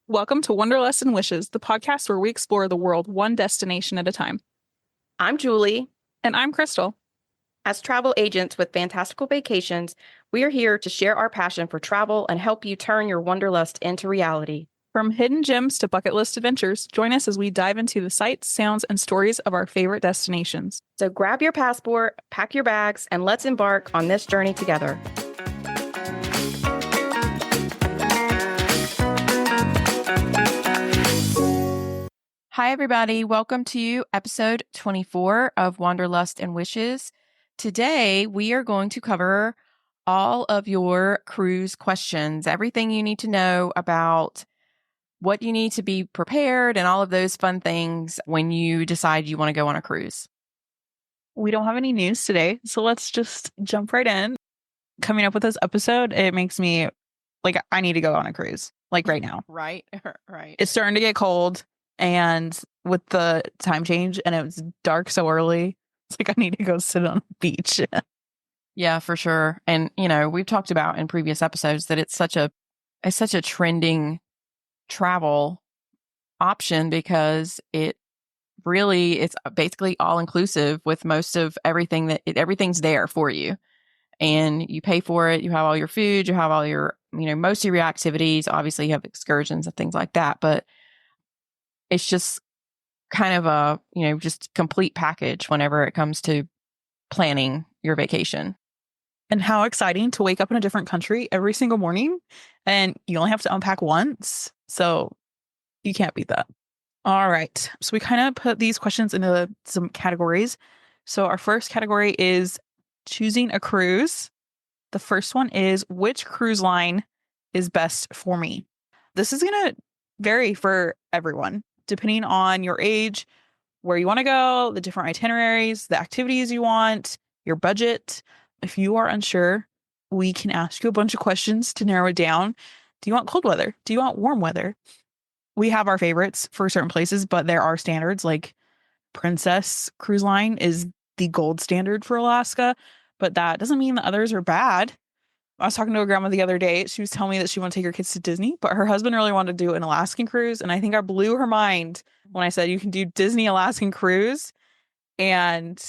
Welcome to Wanderlust and Wishes, the podcast where we explore the world one destination at a time. I'm Julie. And I'm Krystle. As travel agents with Fantastical Vacations, we are here to share our passion for travel and help you turn your wanderlust into reality. From hidden gems to bucket list adventures, join us as we dive into the sights, sounds, and stories of our favorite destinations. So grab your passport, pack your bags, and let's embark on this journey together. Hi, everybody. Welcome to episode 24 of Wanderlust and Wishes. Today, we are going to cover all of your cruise questions, everything you need to know about what you need to be prepared and all of those fun things when you decide you want to go on a cruise. We don't have any news today, so let's just jump right in. Coming up with this episode, it makes me like I need to go on a cruise, like right now. Right, right. It's starting to get cold, and with the time change, and it was dark so early, it's like I need to go sit on a beach. Yeah, for sure. And, we've talked about in previous episodes that it's such a trending travel option because it's basically all inclusive with most of everything everything's there for you. And you pay for it. You have all your food, you have all your, most of your activities. Obviously you have excursions and things like that, but it's just kind of a, just complete package whenever it comes to planning your vacation. And how exciting to wake up in a different country every single morning, and you only have to unpack once. So you can't beat that. All right. So we kind of put these questions into some categories. So our first category is choosing a cruise. The first one is, which cruise line is best for me? This is going to vary for everyone, depending on your age, where you want to go, the different itineraries, the activities you want, your budget. If you are unsure, we can ask you a bunch of questions to narrow it down. Do you want cold weather? Do you want warm weather? We have our favorites for certain places, but there are standards like Princess Cruise Line is the gold standard for Alaska, but that doesn't mean the others are bad. I was talking to a grandma the other day. She was telling me that she wanted to take her kids to Disney, but her husband really wanted to do an Alaskan cruise. And I think I blew her mind when I said you can do Disney Alaskan cruise. And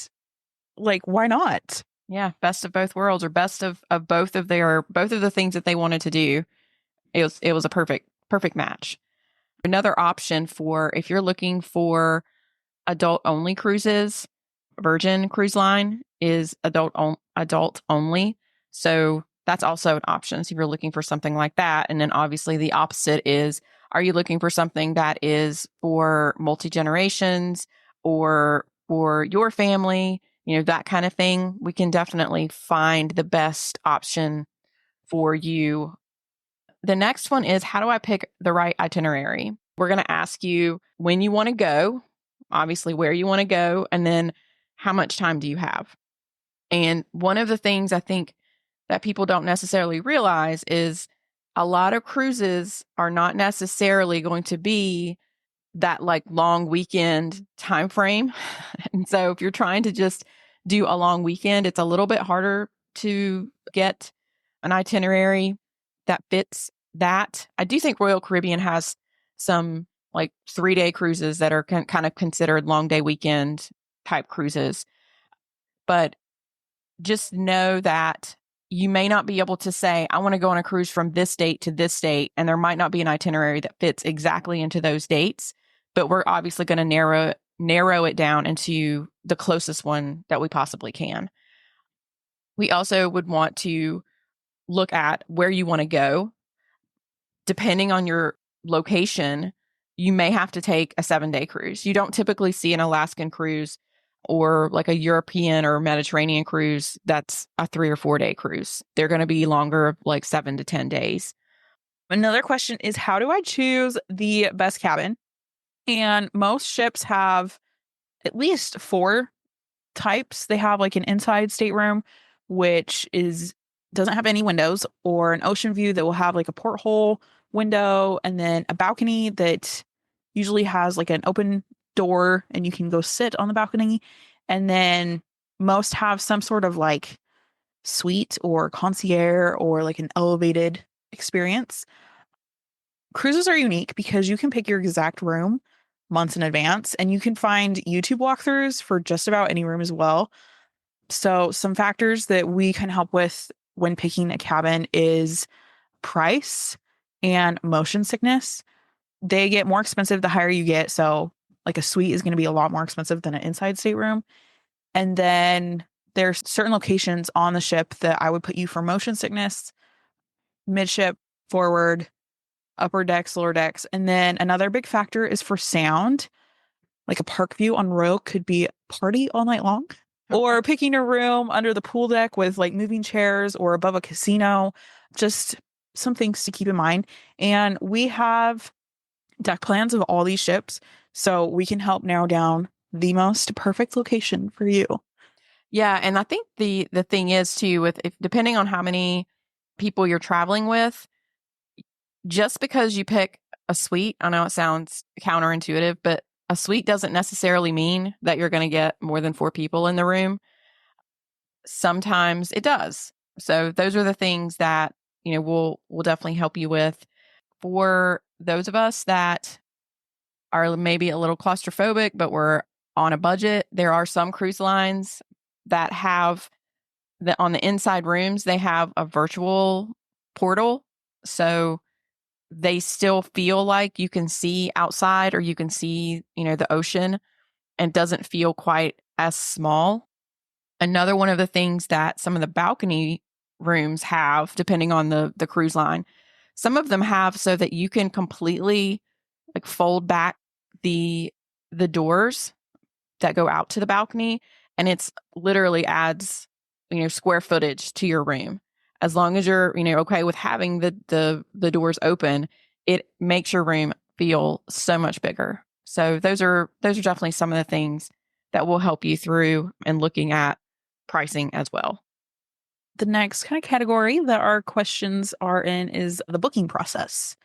like, why not? Yeah, best of both worlds, or best of both of the things that they wanted to do. It was a perfect match. Another option for if you're looking for adult only cruises, Virgin Cruise Line is adult only. So that's also an option. So if you're looking for something like that. And then obviously the opposite is, are you looking for something that is for multi-generations or for your family, that kind of thing? We can definitely find the best option for you. The next one is, how do I pick the right itinerary? We're going to ask you when you want to go, obviously where you want to go, and then how much time do you have? And one of the things I think that people don't necessarily realize is a lot of cruises are not necessarily going to be that like long weekend time frame. And so if you're trying to just do a long weekend, it's a little bit harder to get an itinerary that fits that. I do think Royal Caribbean has some like 3-day cruises that are kind of considered long day weekend type cruises. But just know that you may not be able to say, I want to go on a cruise from this date to this date. And there might not be an itinerary that fits exactly into those dates, but we're obviously going to narrow it down into the closest one that we possibly can. We also would want to look at where you want to go. Depending on your location, you may have to take a 7-day cruise. You don't typically see an Alaskan cruise or like a European or Mediterranean cruise that's a 3 or 4-day cruise. They're going to be longer, like 7 to 10 days. Another question is, how do I choose the best cabin? And most ships have at least 4 types. They have like an inside stateroom, which doesn't have any windows, or an ocean view that will have like a porthole window, and then a balcony that usually has like an open door and you can go sit on the balcony. And then most have some sort of like suite or concierge or like an elevated experience. Cruises are unique because you can pick your exact room months in advance, and you can find YouTube walkthroughs for just about any room as well. So some factors that we can help with when picking a cabin is price and motion sickness. They get more expensive the higher you get. So like a suite is going to be a lot more expensive than an inside stateroom. And then there's certain locations on the ship that I would put you for motion sickness, midship, forward, upper decks, lower decks. And then another big factor is for sound. Like a park view on Royal could be party all night long. Or picking a room under the pool deck with like moving chairs or above a casino. Just some things to keep in mind. And we have deck plans of all these ships, so we can help narrow down the most perfect location for you. Yeah, and I think the thing is too, with if depending on how many people you're traveling with, just because you pick a suite, I know it sounds counterintuitive, but a suite doesn't necessarily mean that you're going to get more than 4 people in the room. Sometimes it does. So those are the things that, we'll definitely help you with. For those of us that are maybe a little claustrophobic, but we're on a budget, there are some cruise lines that have on the inside rooms, they have a virtual portal. So they still feel like you can see outside or you can see, the ocean, and doesn't feel quite as small. Another one of the things that some of the balcony rooms have, depending on the cruise line, some of them have so that you can completely like fold back the doors that go out to the balcony, and it's literally adds square footage to your room. As long as you're okay with having the doors open, it makes your room feel so much bigger. So those are definitely some of the things that will help you through and looking at pricing as well. The next kind of category that our questions are in is the booking process.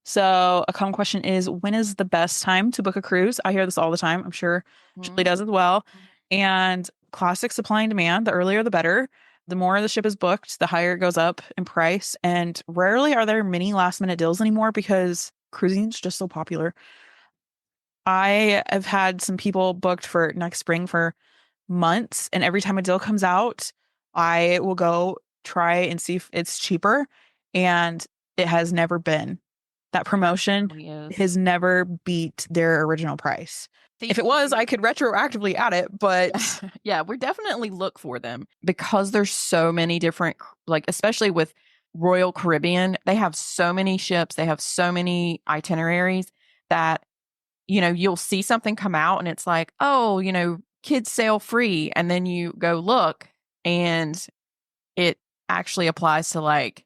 So a common question is, when is the best time to book a cruise? I hear this all the time. I'm sure Julie does as well. And classic supply and demand, the earlier the better. The more the ship is booked, the higher it goes up in price. And rarely are there many last minute deals anymore because cruising is just so popular. I have had some people booked for next spring for months, and every time a deal comes out, I will go try and see if it's cheaper, and it has never been. That promotion has never beat their original price. If it was, I could retroactively add it, but yeah, we definitely look for them because there's so many different, like especially with Royal Caribbean, they have so many ships, they have so many itineraries that you'll see something come out and it's like, oh, kids sail free, and then you go look and it actually applies to like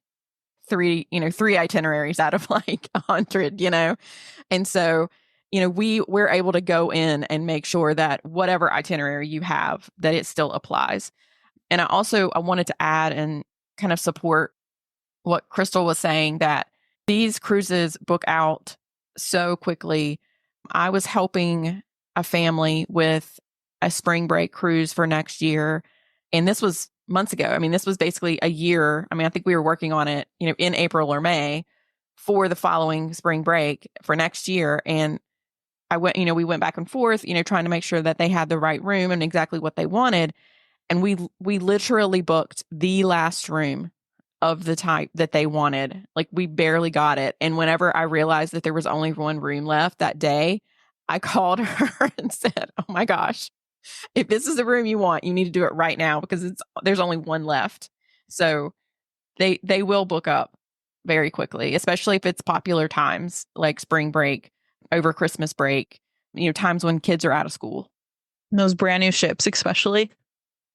three itineraries out of like 100, and so we're able to go in and make sure that whatever itinerary you have, that it still applies. And I wanted to add and kind of support what Krystle was saying, that these cruises book out so quickly. I was helping a family with a spring break cruise for next year, and this was months ago. I mean, this was basically a year. I mean, I think we were working on it, in April or May for the following spring break for next year. And we went back and forth, trying to make sure that they had the right room and exactly what they wanted. And we literally booked the last room of the type that they wanted. Like we barely got it. And whenever I realized that there was only one room left that day, I called her and said, "Oh my gosh, if this is the room you want, you need to do it right now because there's only one left." So they will book up very quickly, especially if it's popular times like spring break, over Christmas break, times when kids are out of school. Those brand new ships, especially.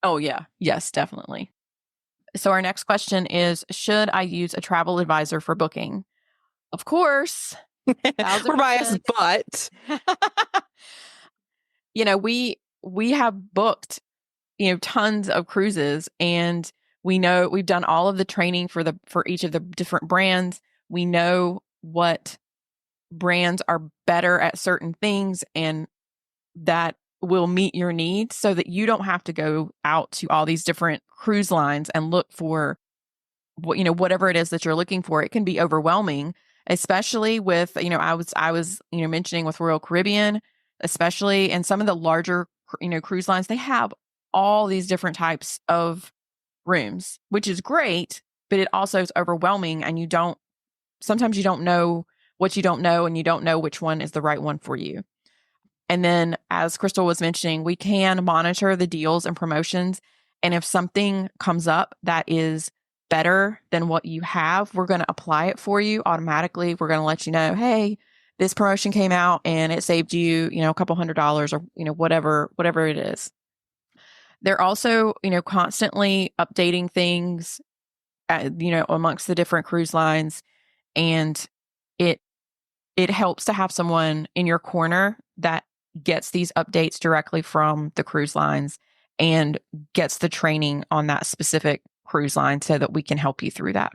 Oh yeah. Yes, definitely. So our next question is, should I use a travel advisor for booking? Of course. We're biased, but we have booked, tons of cruises, and we know we've done all of the training for each of the different brands. We know what brands are better at certain things and that will meet your needs, so that you don't have to go out to all these different cruise lines and look for whatever it is that you're looking for. It can be overwhelming, especially with, I was mentioning with Royal Caribbean, especially, and some of the larger, cruise lines, they have all these different types of rooms, which is great, but it also is overwhelming. And sometimes you don't know what you don't know, and you don't know which one is the right one for you. And then, as Krystle was mentioning, we can monitor the deals and promotions. And if something comes up that is better than what you have, we're going to apply it for you automatically. We're going to let you know, hey, this promotion came out and it saved you, a couple $100 or, whatever it is. They're also, constantly updating things, amongst the different cruise lines. And it, it helps to have someone in your corner that gets these updates directly from the cruise lines and gets the training on that specific cruise line so that we can help you through that.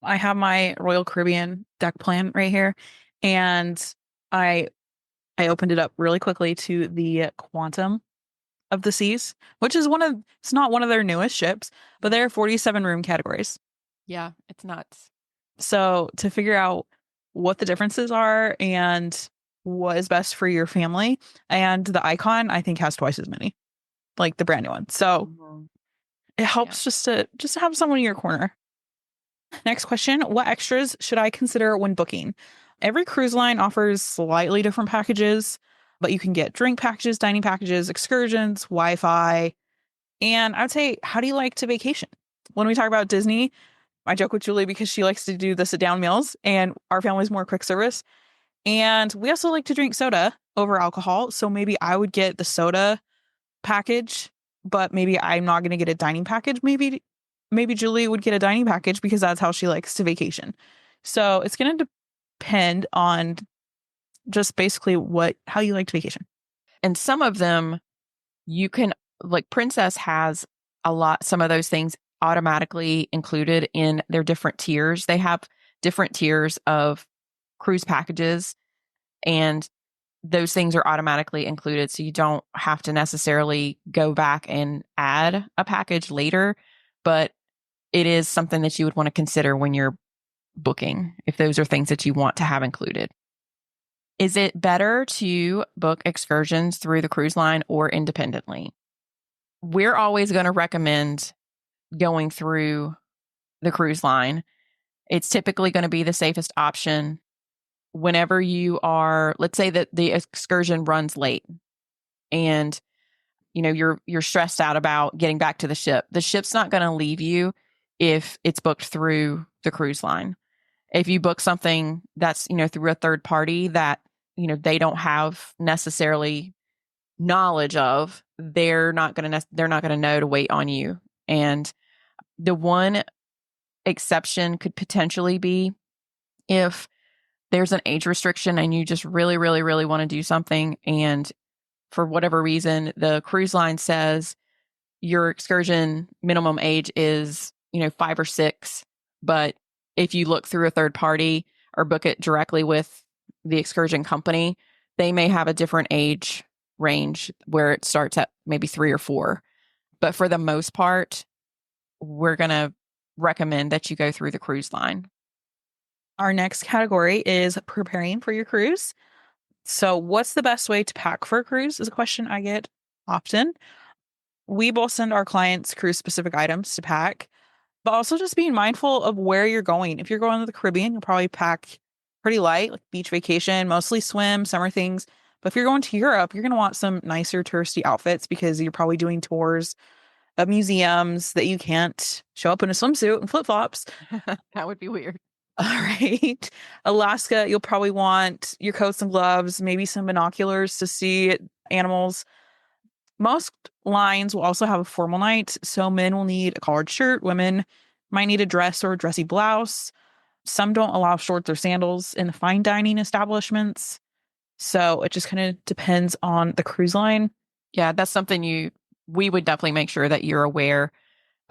I have my Royal Caribbean deck plan right here, and I I opened it up really quickly to the Quantum of the Seas, which is it's not one of their newest ships, but there are 47 room categories. Yeah, it's nuts. So to figure out what the differences are and what is best for your family, and the Icon I think has twice as many, like the brand new one. So Mhm. it helps just to have someone in your corner. Next question, what extras should I consider when booking? Every cruise line offers slightly different packages, but you can get drink packages, dining packages, excursions, Wi-Fi. And I would say, how do you like to vacation? When we talk about Disney, I joke with Julie because she likes to do the sit down meals, and our family's more quick service. And we also like to drink soda over alcohol. So maybe I would get the soda package, but maybe I'm not going to get a dining package. Maybe Julie would get a dining package because that's how she likes to vacation. So it's going to depend on just basically how you like to vacation. And some of them you can, like Princess has some of those things automatically included in their different tiers. They have different tiers of cruise packages, and those things are automatically included. So you don't have to necessarily go back and add a package later, but it is something that you would want to consider when you're booking, if those are things that you want to have included. Is it better to book excursions through the cruise line or independently? We're always going to recommend going through the cruise line. It's typically going to be the safest option whenever you are, let's say that the excursion runs late and you're stressed out about getting back to the ship. The ship's not going to leave you if it's booked through the cruise line. If you book something that's, through a third party that, they don't have necessarily knowledge of, they're not going to know to wait on you. And the one exception could potentially be if there's an age restriction and you just really, really, really want to do something, and for whatever reason, the cruise line says your excursion minimum age is, 5 or 6. But if you look through a third party or book it directly with the excursion company, they may have a different age range where it starts at maybe 3 or 4. But for the most part, we're going to recommend that you go through the cruise line. Our next category is preparing for your cruise. So, what's the best way to pack for a cruise is a question I get often. We both send our clients cruise specific items to pack, but also just being mindful of where you're going. If you're going to the Caribbean, you'll probably pack pretty light, like beach vacation, mostly swim, summer things. But if you're going to Europe, you're going to want some nicer touristy outfits because you're probably doing tours of museums that you can't show up in a swimsuit and flip flops. That would be weird. All right. Alaska, you'll probably want your coats and gloves, maybe some binoculars to see animals. Most lines will also have a formal night, so men will need a collared shirt, women might need a dress or a dressy blouse. Some don't allow shorts or sandals in the fine dining establishments. So it just kind of depends on the cruise line. Yeah, that's something we would definitely make sure that you're aware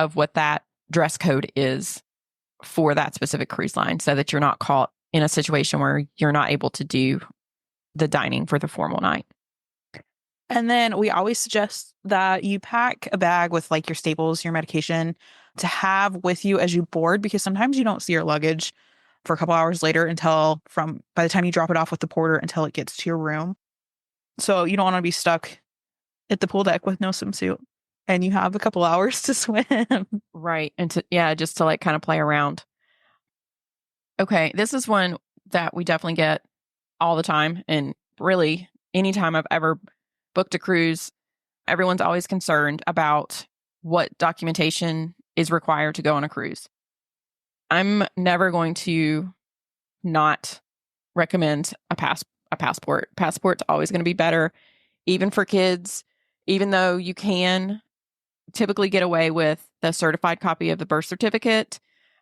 of what that dress code is for that specific cruise line so that you're not caught in a situation where you're not able to do the dining for the formal night. And then we always suggest that you pack a bag with like your staples, your medication to have with you as you board, because sometimes you don't see your luggage. for a couple hours later until by the time you drop it off with the porter until it gets to your room. So you don't want to be stuck at the pool deck with no swimsuit and you have a couple hours to swim. Right. And just to like kind of play around. Okay. This is one that we definitely get all the time. And really, anytime I've ever booked a cruise, everyone's always concerned about what documentation is required to go on a cruise. I'm never going to not recommend a passport. Passport's always going to be better, even for kids, even though you can typically get away with the certified copy of the birth certificate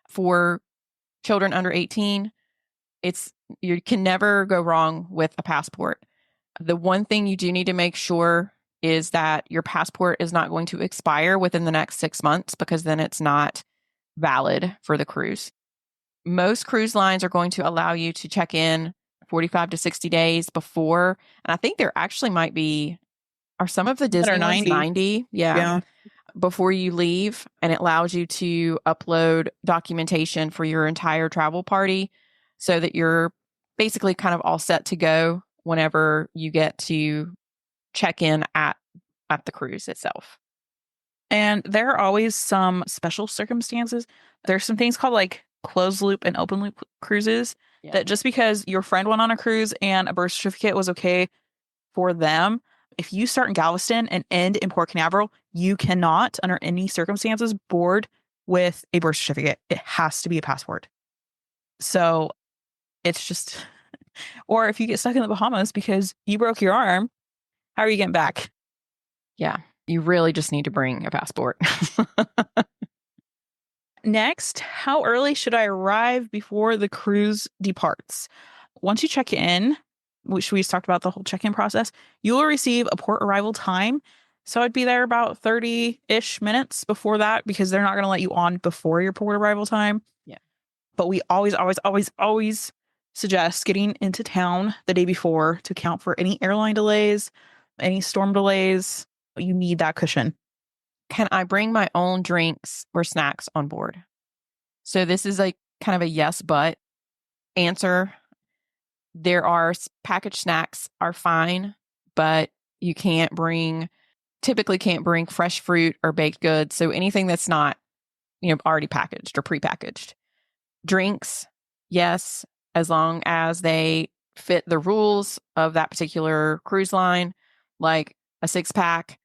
for children under 18. You can never go wrong with a passport. The one thing you do need to make sure is that your passport is not going to expire within the next 6 months, because then it's not valid for the cruise. Most cruise lines are going to allow you to check in 45 to 60 days before. And I think there actually are some of the Disney ones 90. Yeah. Before you leave. And it allows you to upload documentation for your entire travel party so that you're basically kind of all set to go whenever you get to check in at the cruise itself. And there are always some special circumstances. There's some things called like closed loop and open loop cruises that just because your friend went on a cruise and a birth certificate was okay for them, if you start in Galveston and end in Port Canaveral, you cannot, under any circumstances, board with a birth certificate. It has to be a passport. So it's just, or if you get stuck in the Bahamas because you broke your arm, how are you getting back? Yeah, you really just need to bring a passport. Next, how early should I arrive before the cruise departs? Once you check in, which we just talked about the whole check-in process, you will receive a port arrival time. So I'd be there about 30-ish minutes before that, because they're not going to let you on before your port arrival time. Yeah. But we always, always, always, always suggest getting into town the day before to account for any airline delays, any storm delays. You need that cushion. Can I bring my own drinks or snacks on board? So this is like kind of a yes, but answer. There are packaged snacks are fine, but you typically can't bring fresh fruit or baked goods. So anything that's not, already packaged or prepackaged. Drinks, yes, as long as they fit the rules of that particular cruise line, like a 6-pack.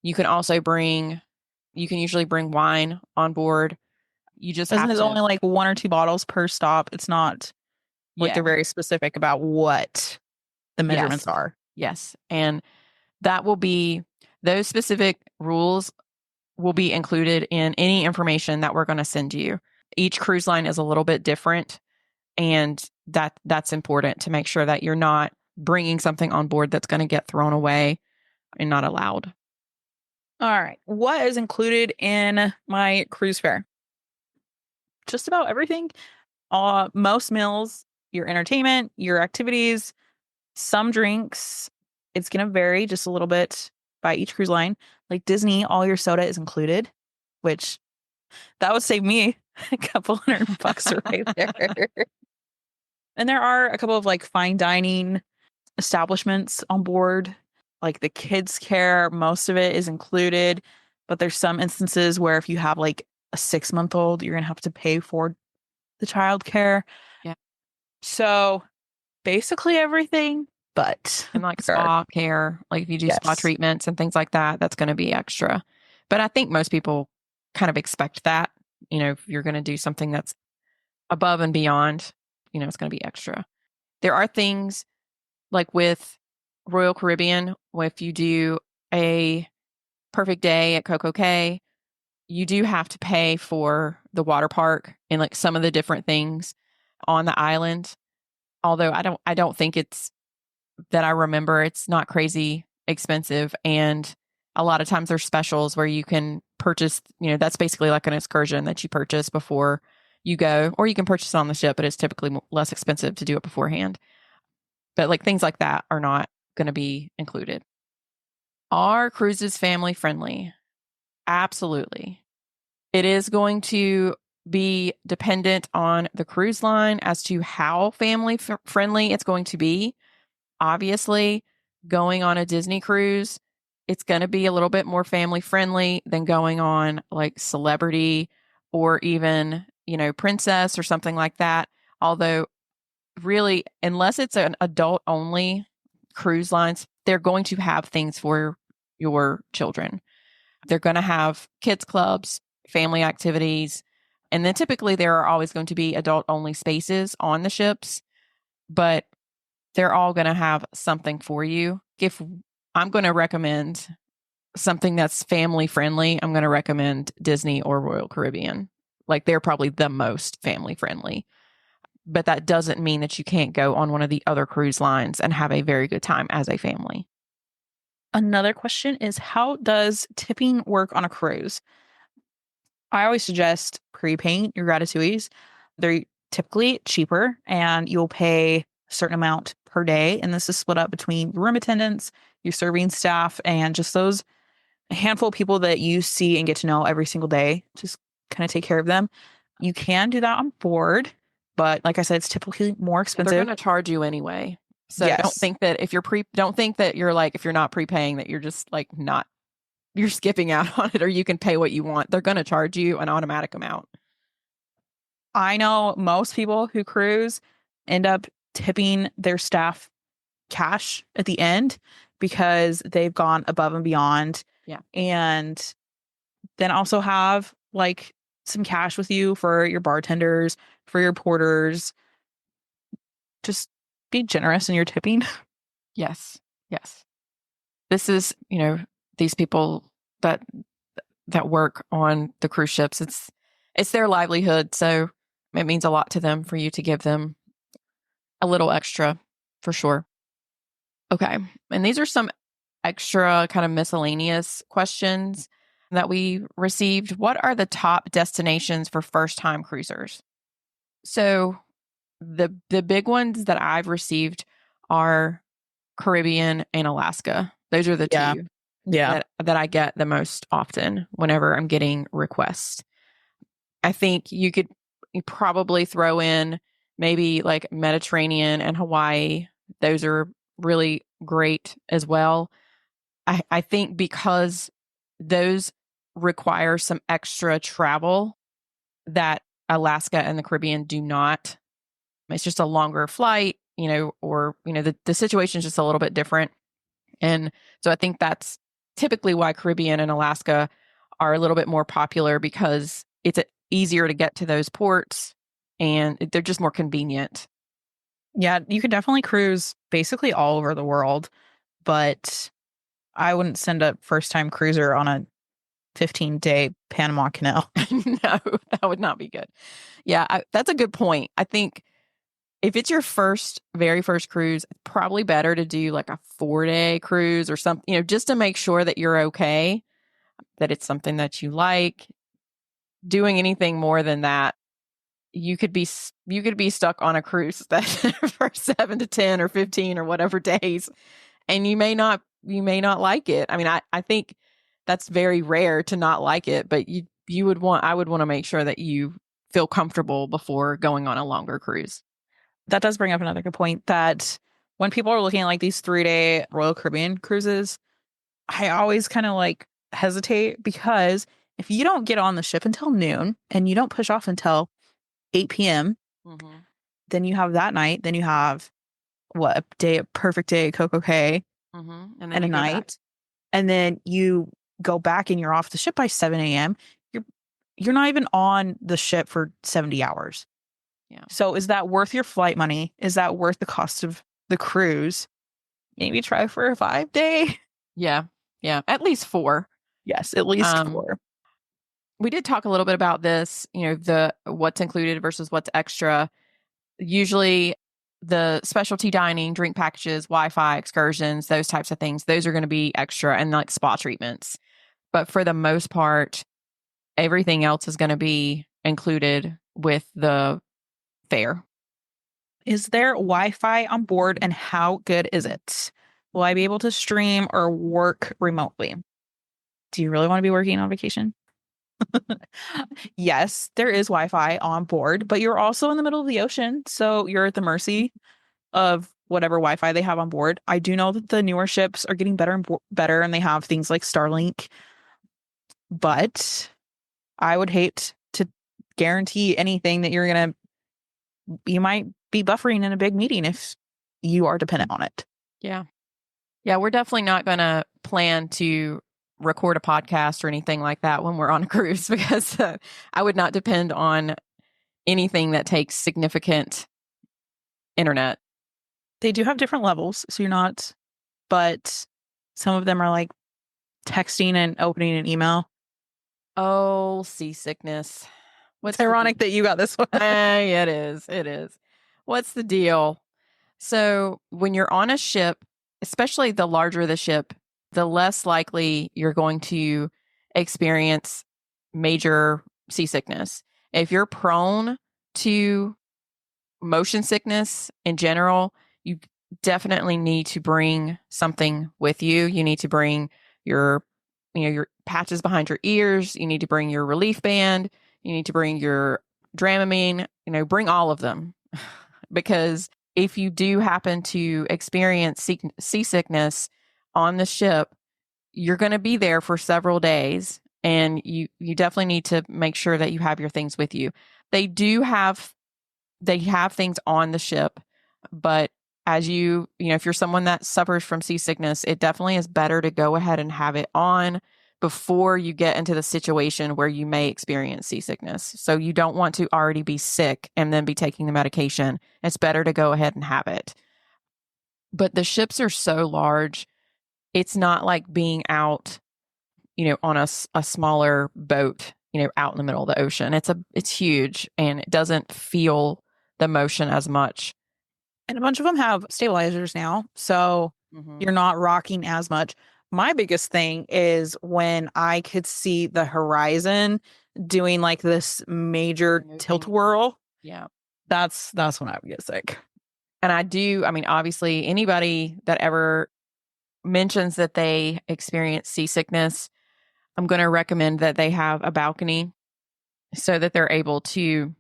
You can usually bring wine on board. You just Isn't have it to. only like 1 or 2 bottles per stop? It's not like they're very specific about what the measurements are. Yes. And those specific rules will be included in any information that we're going to send you. Each cruise line is a little bit different, and that's important to make sure that you're not bringing something on board that's going to get thrown away and not allowed. All right. What is included in my cruise fare? Just about everything. Most meals, your entertainment, your activities, some drinks. It's going to vary just a little bit by each cruise line. Like Disney, all your soda is included, which that would save me a couple $100 right there. And there are a couple of like fine dining establishments on board, like the kids care. Most of it is included, but there's some instances where if you have like a 6-month-old, you're gonna have to pay for the child care. Yeah. So basically everything, but And like spa care, like if you do spa treatments and things like that, that's going to be extra. But I think most people kind of expect that, if you're going to do something that's above and beyond, it's going to be extra. There are things like with Royal Caribbean, if you do a perfect day at Coco Cay, you do have to pay for the water park and like some of the different things on the island. Although I don't think it's that I remember, it's not crazy expensive. And a lot of times there's specials where you can purchase, that's basically like an excursion that you purchase before you go, or you can purchase it on the ship, but it's typically less expensive to do it beforehand. But like things like that are not going to be included. Are cruises family friendly? Absolutely. It is going to be dependent on the cruise line as to how family friendly it's going to be. Obviously, going on a Disney cruise, it's going to be a little bit more family friendly than going on like Celebrity or even, Princess or something like that. Although, really, unless it's an adult only cruise lines, they're going to have things for your children. They're going to have kids clubs, family activities, and then typically there are always going to be adult only spaces on the ships, but they're all going to have something for you. If I'm going to recommend something that's family friendly, I'm going to recommend Disney or Royal Caribbean. Like they're probably the most family friendly. But that doesn't mean that you can't go on one of the other cruise lines and have a very good time as a family. Another question is, how does tipping work on a cruise? I always suggest prepaying your gratuities. They're typically cheaper and you'll pay a certain amount per day. And this is split up between room attendants, your serving staff, and just those handful of people that you see and get to know every single day. Just kind of take care of them. You can do that on board, but like I said, it's typically more They're expensive. going to charge you anyway. So don't Yes. think that if you're if you're not prepaying that you're just like not you're skipping out on it, or you can pay what you want. They're going to charge you an automatic amount. I know most people who cruise end up tipping their staff cash at the end because they've gone above and beyond. Yeah. And then also have like some cash with you for your bartenders, for your porters. Just be generous in your tipping. Yes. Yes. This is, these people that work on the cruise ships. It's their livelihood, so it means a lot to them for you to give them a little extra for sure. Okay. And these are some extra kind of miscellaneous questions that we received. What are the top destinations for first-time cruisers? So the big ones that I've received are Caribbean and Alaska. Those are the Yeah. two Yeah. that I get the most often whenever I'm getting requests. I think you probably throw in maybe like Mediterranean and Hawaii. Those are really great as well. I think because those require some extra travel that Alaska and the Caribbean do not. It's just a longer flight, or, the situation is just a little bit different. And so I think that's typically why Caribbean and Alaska are a little bit more popular, because it's easier to get to those ports and they're just more convenient. Yeah. You could definitely cruise basically all over the world, but I wouldn't send a first time cruiser on a 15-day Panama Canal. No, that would not be good. Yeah, that's a good point. I think if it's your very first cruise, it's probably better to do like a 4-day cruise or something, just to make sure that you're okay, that it's something that you like. Doing anything more than that, you could be stuck on a cruise that for 7 to 10 or 15 or whatever days, and you may not like it. I mean, I think that's very rare to not like it, but I would want to make sure that you feel comfortable before going on a longer cruise. That does bring up another good point, that when people are looking at like these 3-day Royal Caribbean cruises, I always kind of like hesitate, because if you don't get on the ship until noon and you don't push off until 8 p.m., Mm-hmm. then you have that night, then you have a perfect day at Coco Cay Mm-hmm. And then and a you go back. night. And then you go back and you're off the ship by 7 a.m. You're not even on the ship for 70 hours. Yeah. So is that worth your flight money? Is that worth the cost of the cruise? Maybe try for a 5-day. Yeah. Yeah. At least 4. Yes, at least 4. We did talk a little bit about this, the what's included versus what's extra. Usually the specialty dining, drink packages, Wi-Fi, excursions, those types of things, those are going to be extra, and like spa treatments. But for the most part, everything else is going to be included with the fare. Is there Wi-Fi on board, and how good is it? Will I be able to stream or work remotely? Do you really want to be working on vacation? Yes, there is Wi-Fi on board, but you're also in the middle of the ocean, so you're at the mercy of whatever Wi-Fi they have on board. I do know that the newer ships are getting better and better, and they have things like Starlink, but I would hate to guarantee anything that you might be buffering in a big meeting if you are dependent on it. Yeah. Yeah, we're definitely not going to plan to record a podcast or anything like that when we're on a cruise because I would not depend on anything that takes significant internet. They do have different levels, so you're not, but some of them are like texting and opening an email. Oh, seasickness. It's ironic that you got this one. It is. It is. What's the deal? So when you're on a ship, especially the larger the ship, the less likely you're going to experience major seasickness. If you're prone to motion sickness in general, you definitely need to bring something with you. You need to bring your, your patches behind your ears. You need to bring your relief band. You need to bring your Dramamine, bring all of them. Because if you do happen to experience seasickness on the ship, you're going to be there for several days, and you definitely need to make sure that you have your things with you. They have things on the ship, but as if you're someone that suffers from seasickness, it definitely is better to go ahead and have it on before you get into the situation where you may experience seasickness. So you don't want to already be sick and then be taking the medication. It's better to go ahead and have it. But the ships are so large, it's not like being out, on a smaller boat, out in the middle of the ocean. It's huge and it doesn't feel the motion as much. And a bunch of them have stabilizers now, so you're not rocking as much. My biggest thing is when I could see the horizon doing like this major tilt whirl. Yeah. That's when I would get sick. And obviously anybody that ever mentions that they experience seasickness, I'm going to recommend that they have a balcony so that they're able to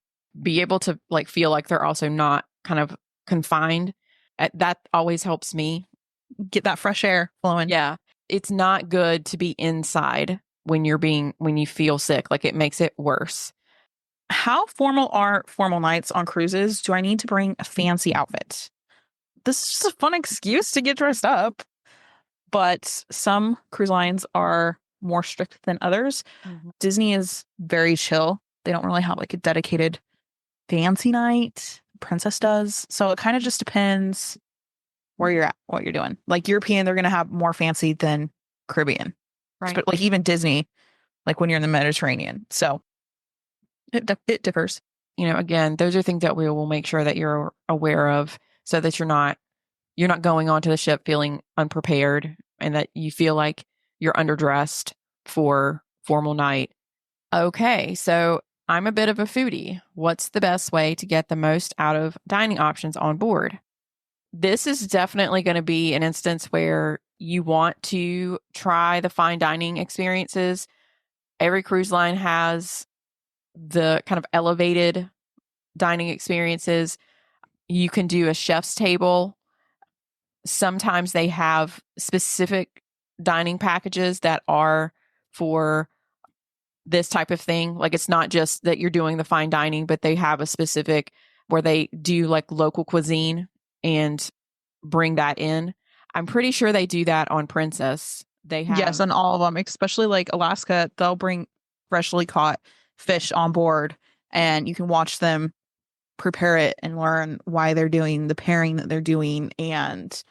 like feel like they're also not kind of confined. That always helps me get that fresh air flowing. Yeah. It's not good to be inside when you feel sick. Like it makes it worse. How formal are formal nights on cruises? Do I need to bring a fancy outfit? This is just a fun excuse to get dressed up. But some cruise lines are more strict than others. Disney is very chill. They don't really have like a dedicated fancy night. Princess does. So it kind of just depends where you're at, what you're doing. Like European, they're going to have more fancy than Caribbean. Right. But like even Disney, like when you're in the Mediterranean. So it differs. Again, those are things that we will make sure that you're aware of so that you're not going onto the ship feeling unprepared and that you feel like you're underdressed for formal night. Okay, so I'm a bit of a foodie. What's the best way to get the most out of dining options on board? This is definitely going to be an instance where you want to try the fine dining experiences. Every cruise line has the kind of elevated dining experiences. You can do a chef's table. Sometimes they have specific dining packages that are for this type of thing. Like it's not just that you're doing the fine dining, but they have a specific where they do like local cuisine and bring that in. I'm pretty sure they do that on Princess. They have Yes, on all of them, especially like Alaska, they'll bring freshly caught fish on board and you can watch them prepare it and learn why they're doing the pairing that they're doing. And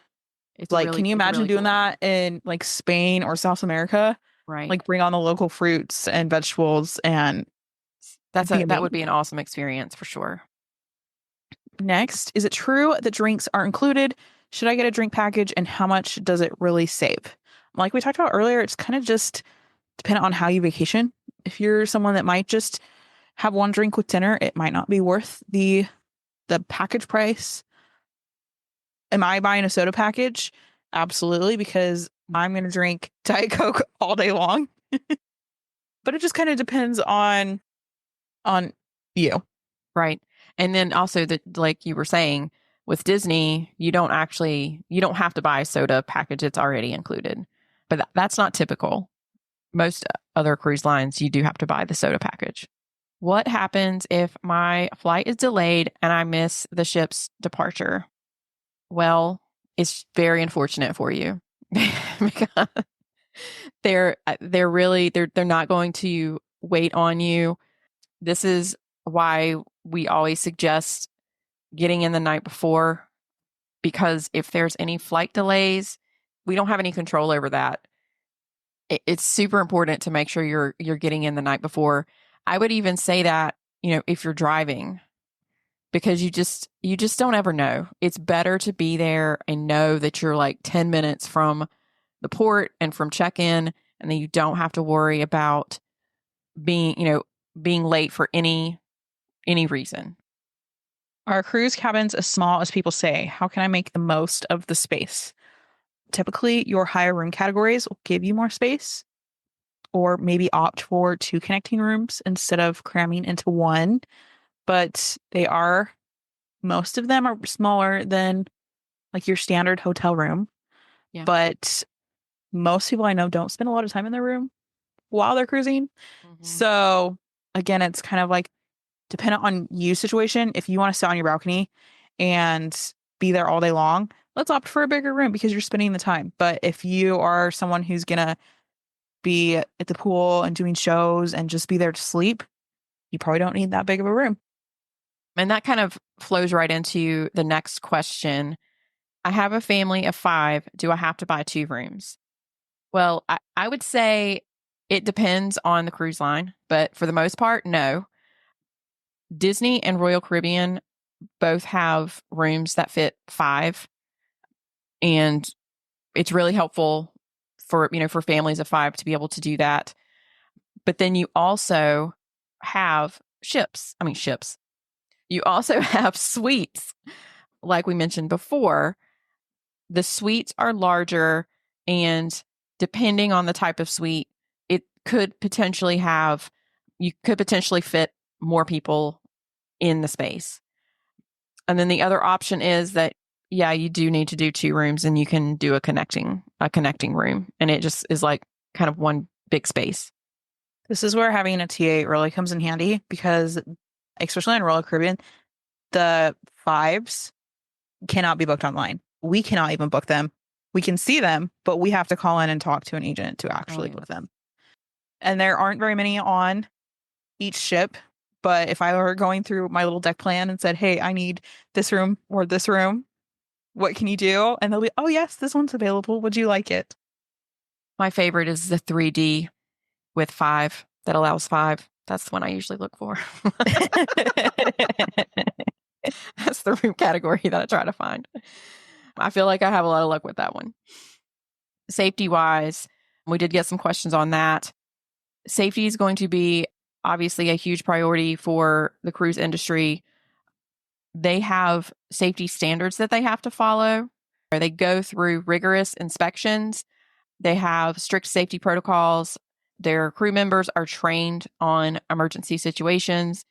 it's like, really, can you imagine really doing cool. that in like Spain or South America? Right. Like bring on the local fruits and vegetables and that would be an awesome experience for sure. Next, is it true that drinks are included? Should I get a drink package and how much does it really save? Like we talked about earlier, it's kind of just dependent on how you vacation. If you're someone that might just have one drink with dinner, it might not be worth the package price. Am I buying a soda package? Absolutely, because I'm going to drink Diet Coke all day long. but it just kind of depends on you. Right. And then also that, like you were saying, with Disney, you don't have to buy a soda package. It's already included. But that's not typical. Most other cruise lines, you do have to buy the soda package. What happens if my flight is delayed and I miss the ship's departure? Well, it's very unfortunate for you because they're not going to wait on you. This is why we always suggest getting in the night before, because if there's any flight delays, we don't have any control over that. It's super important to make sure you're getting in the night before. I would even say that, if you're driving, because you just don't ever know. It's better to be there and know that you're like 10 minutes from the port and from check-in, and then you don't have to worry about being late for any reason. Are cruise cabins as small as people say? How can I make the most of the space? Typically, your higher room categories will give you more space, or maybe opt for two connecting rooms instead of cramming into one. But most of them are smaller than like your standard hotel room. Yeah. But most people I know don't spend a lot of time in their room while they're cruising. Mm-hmm. So again, it's kind of like dependent on you situation. If you want to sit on your balcony and be there all day long, let's opt for a bigger room because you're spending the time. But if you are someone who's gonna be at the pool and doing shows and just be there to sleep, you probably don't need that big of a room. And that kind of flows right into the next question. I have a family of 5. Do I have to buy 2 rooms? Well, I would say it depends on the cruise line, but for the most part, no. Disney and Royal Caribbean both have rooms that fit 5, and it's really helpful for families of 5 to be able to do that. But then you also have ships. You also have suites. Like we mentioned before, the suites are larger, and depending on the type of suite, you could potentially fit more people in the space. And then the other option is that, yeah, you do need to do 2 rooms, and you can do a connecting room, and it just is like kind of one big space. This is where having a TA really comes in handy because, especially on Royal Caribbean, the fives cannot be booked online. We cannot even book them. We can see them, but we have to call in and talk to an agent to actually book them. And there aren't very many on each ship. But if I were going through my little deck plan and said, hey, I need this room or this room, what can you do? And they'll be, oh, yes, this one's available. Would you like it? My favorite is the 3D with 5 that allows 5. That's the one I usually look for. That's the room category that I try to find. I feel like I have a lot of luck with that one. Safety wise, we did get some questions on that. Safety is going to be obviously a huge priority for the cruise industry. They have safety standards that they have to follow. They go through rigorous inspections. They have strict safety protocols. Their crew members are trained on emergency situations.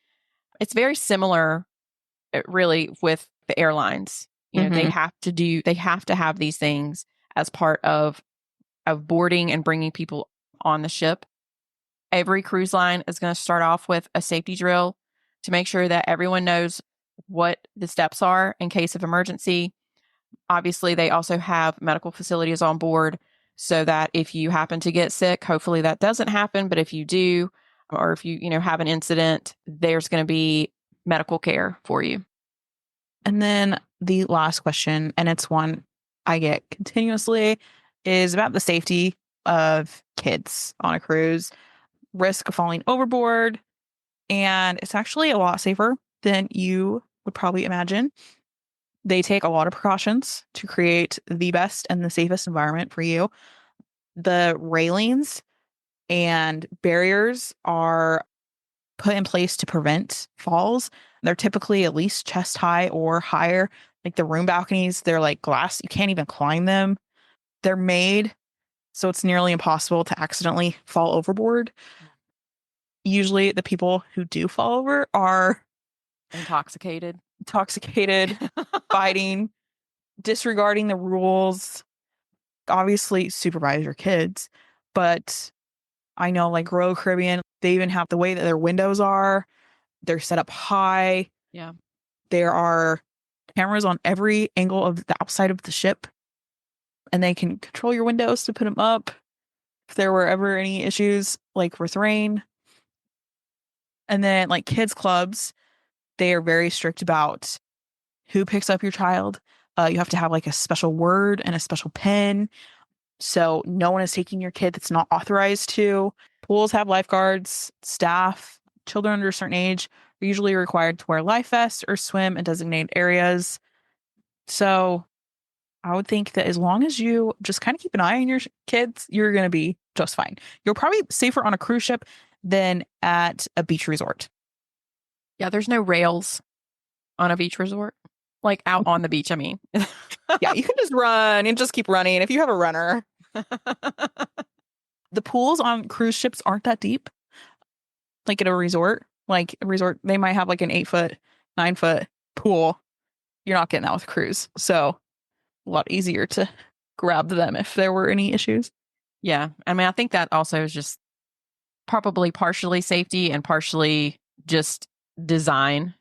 It's very similar, really, with the airlines. They have to have these things as part of boarding and bringing people on the ship. Every cruise line is going to start off with a safety drill to make sure that everyone knows what the steps are in case of emergency. Obviously, they also have medical facilities on board so that if you happen to get sick, hopefully that doesn't happen. But if you do, or if you have an incident, there's going to be medical care for you. And then the last question, and it's one I get continuously, is about the safety of kids on a cruise, risk of falling overboard. And it's actually a lot safer than you would probably imagine. They take a lot of precautions to create the best and the safest environment for you. The railings and barriers are put in place to prevent falls. They're typically at least chest high or higher. Like the room balconies, they're like glass. You can't even climb them. They're made so it's nearly impossible to accidentally fall overboard. Usually the people who do fall over are Intoxicated. intoxicated, fighting, disregarding the rules. Obviously, supervise your kids, but I know like Royal Caribbean, they even have the way that their windows are. They're set up high. Yeah. There are cameras on every angle of the outside of the ship, and they can control your windows to put them up if there were ever any issues, like with rain. And then, like kids' clubs, they are very strict about who picks up your child. You have to have like a special word and a special pen. So no one is taking your kid that's not authorized to. Pools have lifeguards, staff, children under a certain age are usually required to wear life vests or swim in designated areas. So I would think that as long as you just kind of keep an eye on your kids, you're going to be just fine. You're probably safer on a cruise ship than at a beach resort. Yeah, there's no rails on a beach resort. Like out on the beach, I mean. Yeah, you can just run and just keep running if you have a runner. The pools on cruise ships aren't that deep. Like at a resort, they might have like an 8 foot, 9 foot pool. You're not getting that with a cruise. So a lot easier to grab them if there were any issues. Yeah. I mean, I think that also is just probably partially safety and partially just design,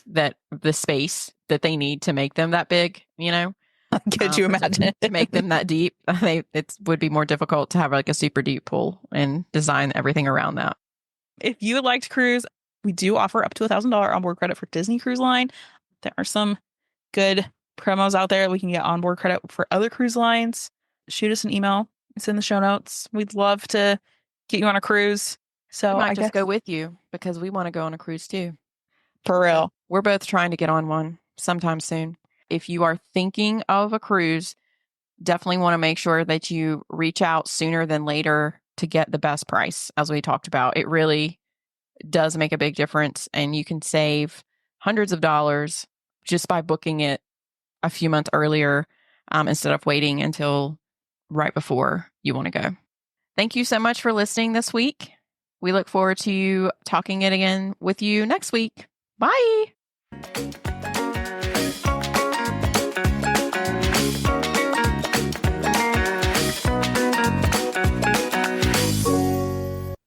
that the space that they need to make them that big, Could you imagine? to make them that deep. It would be more difficult to have like a super deep pool and design everything around that. If you would like to cruise, we do offer up to $1,000 onboard credit for Disney Cruise Line. There are some good promos out there. We can get onboard credit for other cruise lines. Shoot us an email. It's in the show notes. We'd love to get you on a cruise. So We might I just guess go with you because we want to go on a cruise too. for real. We're both trying to get on one sometime soon. If you are thinking of a cruise, definitely want to make sure that you reach out sooner than later to get the best price, as we talked about. It really does make a big difference, and you can save hundreds of dollars just by booking it a few months earlier instead of waiting until right before you want to go. Thank you so much for listening this week. We look forward to talking it again with you next week. Bye.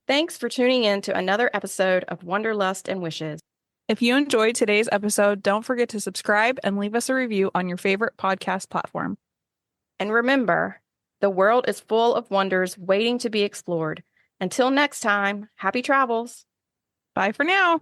Thanks for tuning in to another episode of Wanderlust and Wishes. If you enjoyed today's episode, don't forget to subscribe and leave us a review on your favorite podcast platform. And remember, the world is full of wonders waiting to be explored. Until next time, happy travels. Bye for now.